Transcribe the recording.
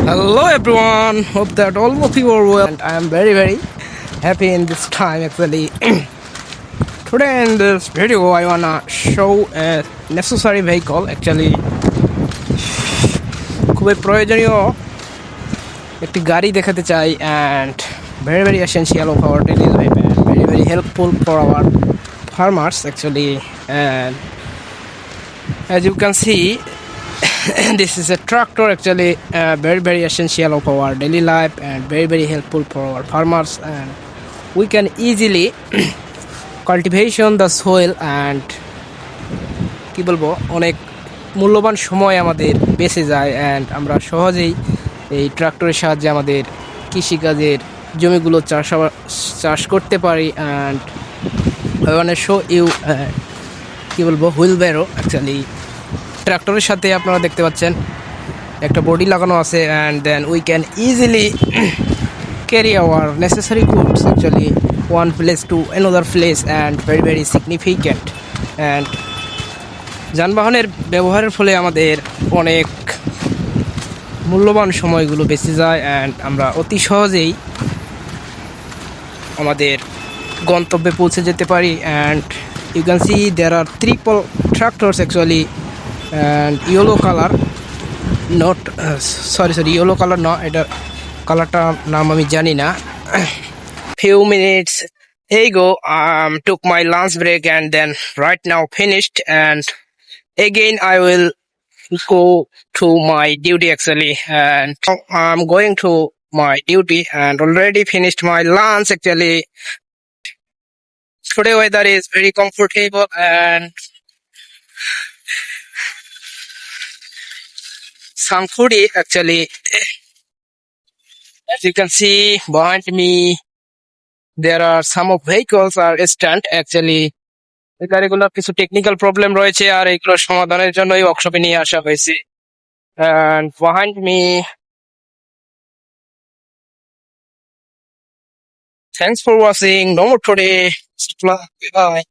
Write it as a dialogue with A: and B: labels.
A: Hello everyone, hope that all of you are well and I am very happy in this time actually. Today in this video I wanna show a necessary vehicle actually খুবই প্রয়োজনীয় একটি গাড়ি দেখাতে চাই and very essential of our daily life and very helpful for our farmers actually. And as you can see this is a tractor actually, very essential of our daily life and very helpful for our farmers, and we can easily cultivation the soil and কি বলবো অনেক মূল্যবান সময় আমাদের বেঁচে যায় and আমরা সহজেই এই ট্রাক্টরের সাহায্যে আমাদের কৃষিকাজের জমিগুলো চাষ করতে পারি। and I want to show you কি বলবো হুইল ব্যারো অ্যাকচুয়ালি ট্রাক্টরের সাথে আপনারা দেখতে পাচ্ছেন একটা বডি লাগানো আছে and then we can easily carry our necessary goods actually one place to another place and very significant. and যানবাহনের ব্যবহারের ফলে আমাদের অনেক মূল্যবান সময়গুলো বেঁচে যায় and আমরা অতি সহজেই আমাদের গন্তব্যে পৌঁছে যেতে পারি। and you can see there are triple tractors actually and yellow color not sorry yellow color no এটা কালারটা নাম আমি জানি না। few minutes ago took my lunch break and then right now finished and again I will go to my duty actually, and now I'm going to my duty and already finished my lunch actually. Today weather is very comfortable and some foodie actually. As you can see behind me there are some of vehicles are stand actually. এই গাড়িগুলোর কিছু technical problem রয়েছে আর এগুলোর সমাধানের জন্য এই ওয়ার্কশপে নিয়ে আসা হয়েছে। and behind me, thanks for watching. No more today. Bye.